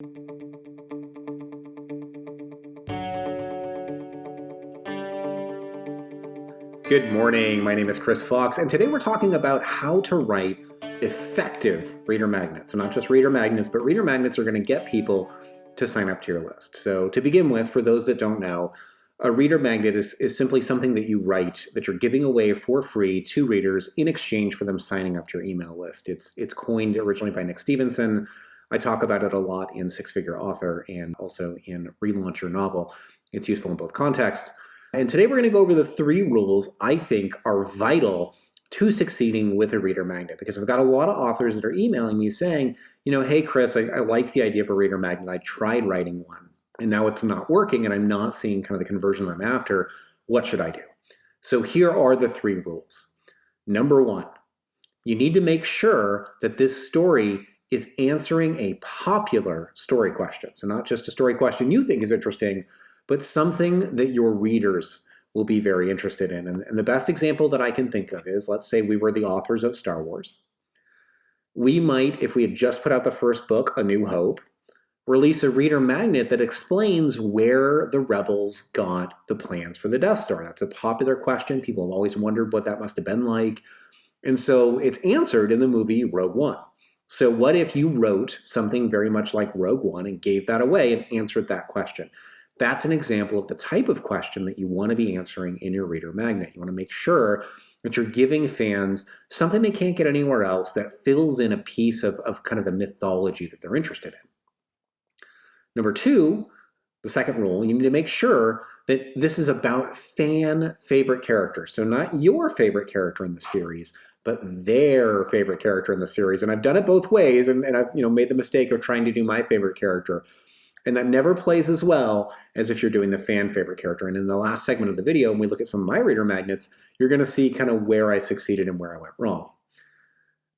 Good morning, my name is Chris Fox, and today we're talking about how to write effective reader magnets. So not just reader magnets, but reader magnets are going to get people to sign up to your list. So to begin with, for those that don't know, a reader magnet is simply something that you write that you're giving away for free to readers in exchange for them signing up to your email list. It's coined originally by Nick Stephenson. I talk about it a lot in Six Figure Author and also in Relaunch Your Novel. It's useful in both contexts. And today we're going to go over the 3 rules I think are vital to succeeding with a reader magnet, because I've got a lot of authors that are emailing me saying, hey, Chris, I like the idea of a reader magnet. I tried writing one, and now it's not working, and I'm not seeing kind of the conversion I'm after. What should I do? So here are the 3 rules. Number 1, you need to make sure that this story is answering a popular story question. So not just a story question you think is interesting, but something that your readers will be very interested in. And the best example that I can think of is, let's say we were the authors of Star Wars. We might, if we had just put out the first book, A New Hope, release a reader magnet that explains where the rebels got the plans for the Death Star. That's a popular question. People have always wondered what that must have been like. And so it's answered in the movie Rogue One. So what if you wrote something very much like Rogue One and gave that away and answered that question? That's an example of the type of question that you want to be answering in your reader magnet. You want to make sure that you're giving fans something they can't get anywhere else that fills in a piece of kind of the mythology that they're interested in. Number 2, the second rule, you need to make sure that this is about fan favorite characters. So not your favorite character in the series, but their favorite character in the series. And I've done it both ways, and I've made the mistake of trying to do my favorite character. And that never plays as well as if you're doing the fan favorite character. And in the last segment of the video, when we look at some of my reader magnets, you're going to see kind of where I succeeded and where I went wrong.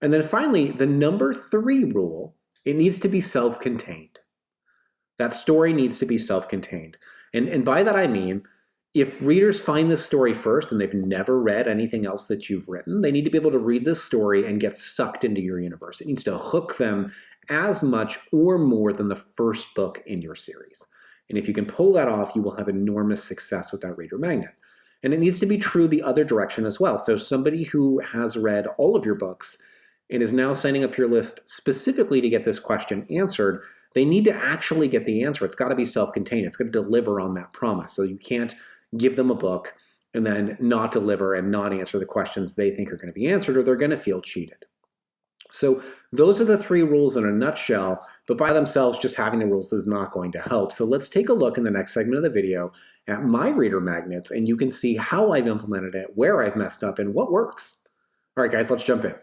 And then finally, the number 3 rule, it needs to be self-contained. That story needs to be self-contained. And by that I mean, if readers find this story first and they've never read anything else that you've written, they need to be able to read this story and get sucked into your universe. It needs to hook them as much or more than the first book in your series. And if you can pull that off, you will have enormous success with that reader magnet. And it needs to be true the other direction as well. So somebody who has read all of your books and is now signing up your list specifically to get this question answered, they need to actually get the answer. It's got to be self-contained. It's got to deliver on that promise. So you can't give them a book and then not deliver and not answer the questions they think are going to be answered, or they're going to feel cheated. So those are the 3 rules in a nutshell, but by themselves, just having the rules is not going to help. So let's take a look in the next segment of the video at my reader magnets, and you can see how I've implemented it, where I've messed up, and what works. All right, guys, let's jump in.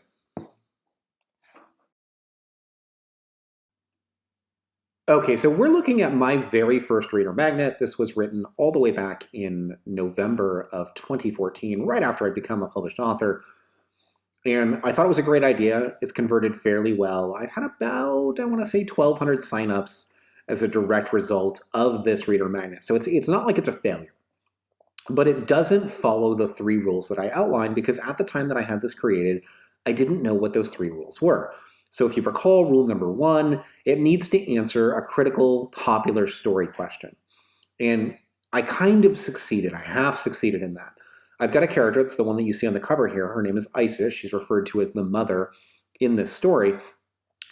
Okay, so we're looking at my very first reader magnet. This was written all the way back in November of 2014, right after I'd become a published author. And I thought it was a great idea. It's converted fairly well. I've had about, I want to say, 1,200 signups as a direct result of this reader magnet. So it's not like it's a failure. But it doesn't follow the 3 rules that I outlined, because at the time that I had this created, I didn't know what those 3 rules were. So if you recall, rule number 1, it needs to answer a critical, popular story question. And I kind of succeeded. I have succeeded in that. I've got a character, it's the one that you see on the cover here. Her name is Isis. She's referred to as the mother in this story.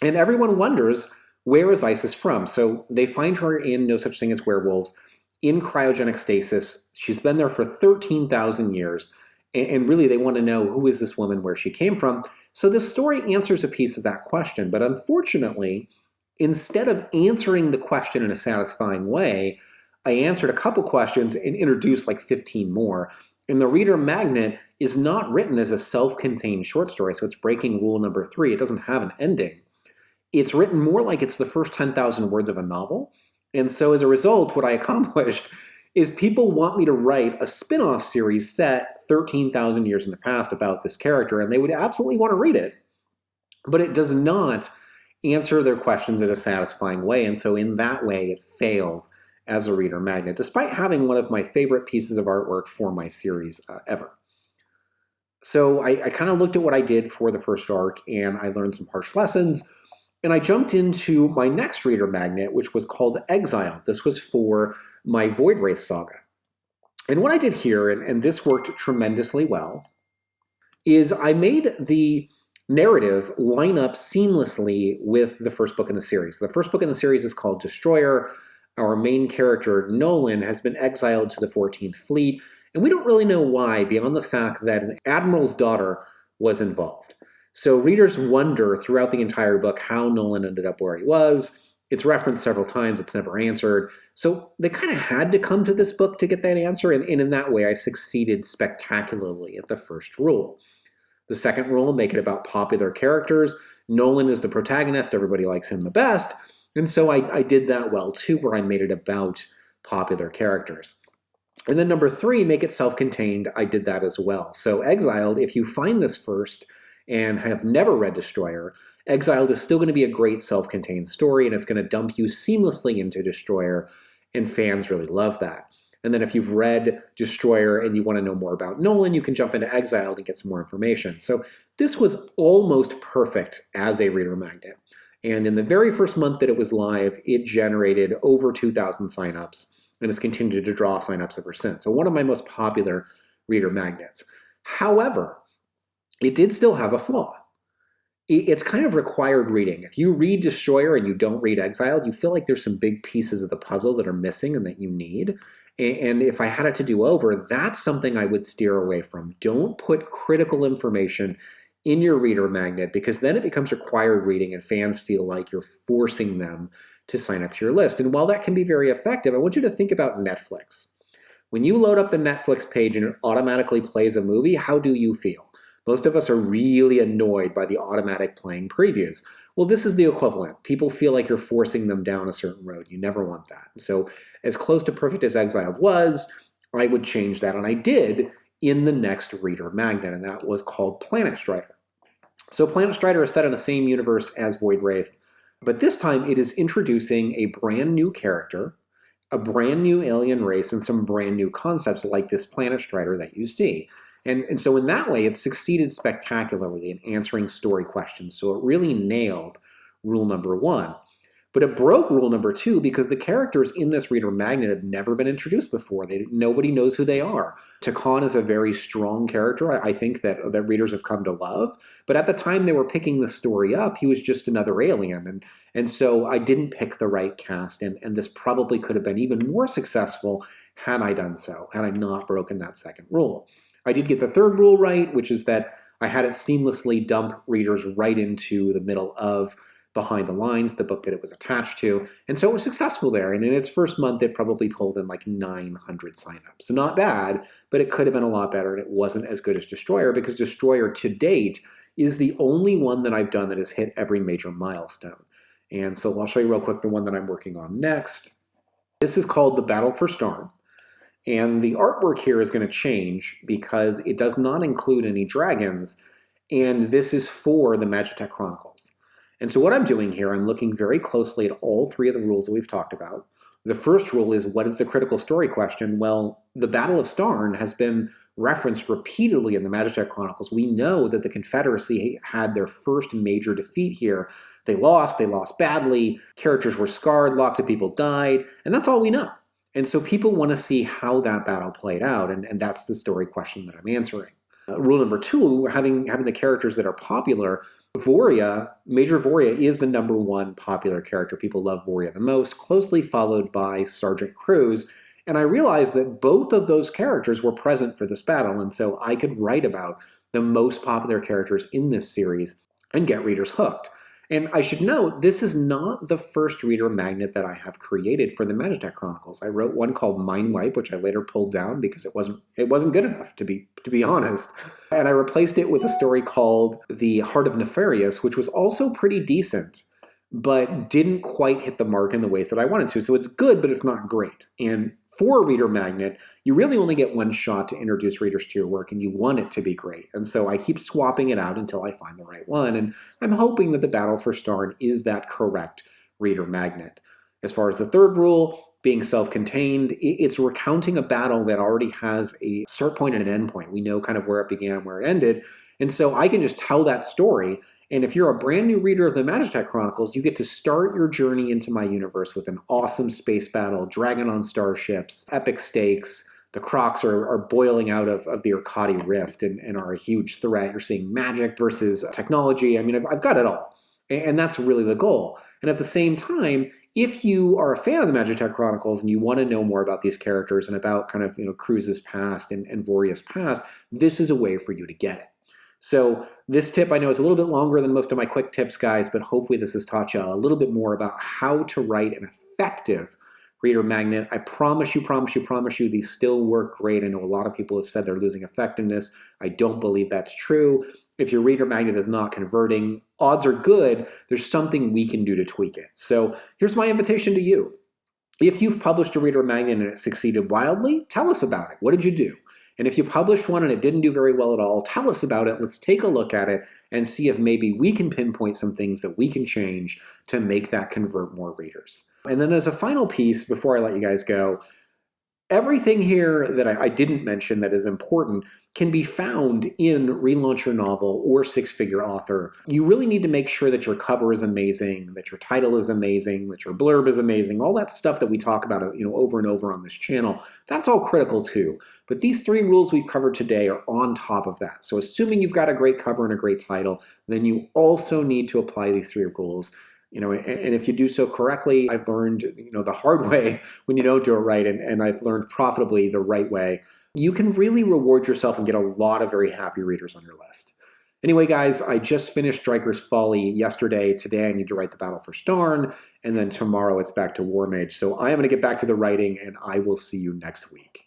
And everyone wonders, where is Isis from? So they find her in No Such Thing as Werewolves, in cryogenic stasis. She's been there for 13,000 years. And really, they want to know, who is this woman, where she came from? So this story answers a piece of that question. But unfortunately, instead of answering the question in a satisfying way, I answered a couple questions and introduced like 15 more. And the reader magnet is not written as a self-contained short story, so it's breaking rule number 3. It doesn't have an ending. It's written more like it's the first 10,000 words of a novel. And so as a result, what I accomplished is people want me to write a spin-off series set 13,000 years in the past about this character, and they would absolutely want to read it. But it does not answer their questions in a satisfying way, and so in that way, it failed as a reader magnet, despite having one of my favorite pieces of artwork for my series ever. So I kind of looked at what I did for the first arc, and I learned some harsh lessons. And I jumped into my next reader magnet, which was called Exile. This was for my Void Wraith saga. And what I did here, and this worked tremendously well, is I made the narrative line up seamlessly with the first book in the series. The first book in the series is called Destroyer. Our main character, Nolan, has been exiled to the 14th Fleet, and we don't really know why beyond the fact that an admiral's daughter was involved. So readers wonder throughout the entire book how Nolan ended up where he was. It's referenced several times, it's never answered. So they kind of had to come to this book to get that answer, and in that way I succeeded spectacularly at the first rule. The second rule, make it about popular characters. Nolan is the protagonist, everybody likes him the best, and so I did that well too, where I made it about popular characters. And then number 3, make it self-contained. I did that as well. So Exiled, if you find this first and have never read Destroyer, Exiled is still going to be a great self-contained story, and it's going to dump you seamlessly into Destroyer, and fans really love that. And then if you've read Destroyer and you want to know more about Nolan, you can jump into Exiled and get some more information. So this was almost perfect as a reader magnet. And in the very first month that it was live, it generated over 2,000 signups and has continued to draw signups ever since. So one of my most popular reader magnets. However, it did still have a flaw. It's kind of required reading. If you read Destroyer and you don't read Exiled, you feel like there's some big pieces of the puzzle that are missing and that you need. And if I had it to do over, that's something I would steer away from. Don't put critical information in your reader magnet, because then it becomes required reading and fans feel like you're forcing them to sign up to your list. And while that can be very effective, I want you to think about Netflix. When you load up the Netflix page and it automatically plays a movie, how do you feel? Most of us are really annoyed by the automatic playing previews. Well, this is the equivalent. People feel like you're forcing them down a certain road. You never want that. So as close to perfect as Exiled was, I would change that, and I did in the next reader magnet, and that was called Planet Strider. So Planet Strider is set in the same universe as Void Wraith, but this time it is introducing a brand new character, a brand new alien race, and some brand new concepts like this Planet Strider that you see. And so in that way, it succeeded spectacularly in answering story questions. So it really nailed rule number 1. But it broke rule number 2 because the characters in this reader magnet have never been introduced before. Nobody knows who they are. Takan is a very strong character, I think, that readers have come to love. But at the time they were picking the story up, he was just another alien. And so I didn't pick the right cast. And this probably could have been even more successful had I done so, had I not broken that second rule. I did get the third rule right, which is that I had it seamlessly dump readers right into the middle of Behind the Lines, the book that it was attached to. And so it was successful there. And in its first month, it probably pulled in like 900 signups. So not bad, but it could have been a lot better. And it wasn't as good as Destroyer, because Destroyer to date is the only one that I've done that has hit every major milestone. And so I'll show you real quick the one that I'm working on next. This is called The Battle for Starn. And the artwork here is going to change because it does not include any dragons, and this is for the Magitech Chronicles. And so what I'm doing here, I'm looking very closely at all 3 of the rules that we've talked about. The first rule is, what is the critical story question? Well, the Battle of Starn has been referenced repeatedly in the Magitech Chronicles. We know that the Confederacy had their first major defeat here. They lost badly, characters were scarred, lots of people died, and that's all we know. And so people want to see how that battle played out, and that's the story question that I'm answering. Rule number 2, having the characters that are popular. Voria, Major Voria, is the number 1 popular character. People love Voria the most, closely followed by Sergeant Cruz. And I realized that both of those characters were present for this battle, and so I could write about the most popular characters in this series and get readers hooked. And I should note, this is not the first reader magnet that I have created for the Magitech Chronicles. I wrote one called Mind Wipe, which I later pulled down because it wasn't good enough, to be honest. And I replaced it with a story called The Heart of Nefarious, which was also pretty decent, but didn't quite hit the mark in the ways that I wanted to. So it's good, but it's not great. And for a reader magnet, you really only get one shot to introduce readers to your work, and you want it to be great. And so I keep swapping it out until I find the right one, and I'm hoping that the Battle for Starn is that correct reader magnet. As far as the third rule, being self-contained, it's recounting a battle that already has a start point and an end point. We know kind of where it began, where it ended, and so I can just tell that story, And if you're a brand new reader of the Magitech Chronicles, you get to start your journey into my universe with an awesome space battle, dragon on starships, epic stakes. The Crocs are boiling out of the Irkadi Rift and are a huge threat. You're seeing magic versus technology. I mean, I've got it all. And that's really the goal. And at the same time, if you are a fan of the Magitech Chronicles and you want to know more about these characters and about kind of, Cruz's past and Voria's past, this is a way for you to get it. So this tip I know is a little bit longer than most of my quick tips, guys, but hopefully this has taught you a little bit more about how to write an effective reader magnet. I promise you, these still work great. I know a lot of people have said they're losing effectiveness. I don't believe that's true. If your reader magnet is not converting, odds are good there's something we can do to tweak it. So here's my invitation to you. If you've published a reader magnet and it succeeded wildly, tell us about it. What did you do? And if you published one and it didn't do very well at all, tell us about it. Let's take a look at it and see if maybe we can pinpoint some things that we can change to make that convert more readers. And then as a final piece, before I let you guys go, everything here that I didn't mention that is important can be found in Relaunch Your Novel or Six Figure Author. You really need to make sure that your cover is amazing, that your title is amazing, that your blurb is amazing, all that stuff that we talk about over and over on this channel. That's all critical too. But these 3 rules we've covered today are on top of that. So assuming you've got a great cover and a great title, then you also need to apply these 3 rules. And if you do so correctly, I've learned, the hard way when you don't do it right, and I've learned profitably the right way, you can really reward yourself and get a lot of very happy readers on your list. Anyway, guys, I just finished Striker's Folly yesterday. Today I need to write the Battle for Starn, and then tomorrow it's back to War Mage. So I am going to get back to the writing, and I will see you next week.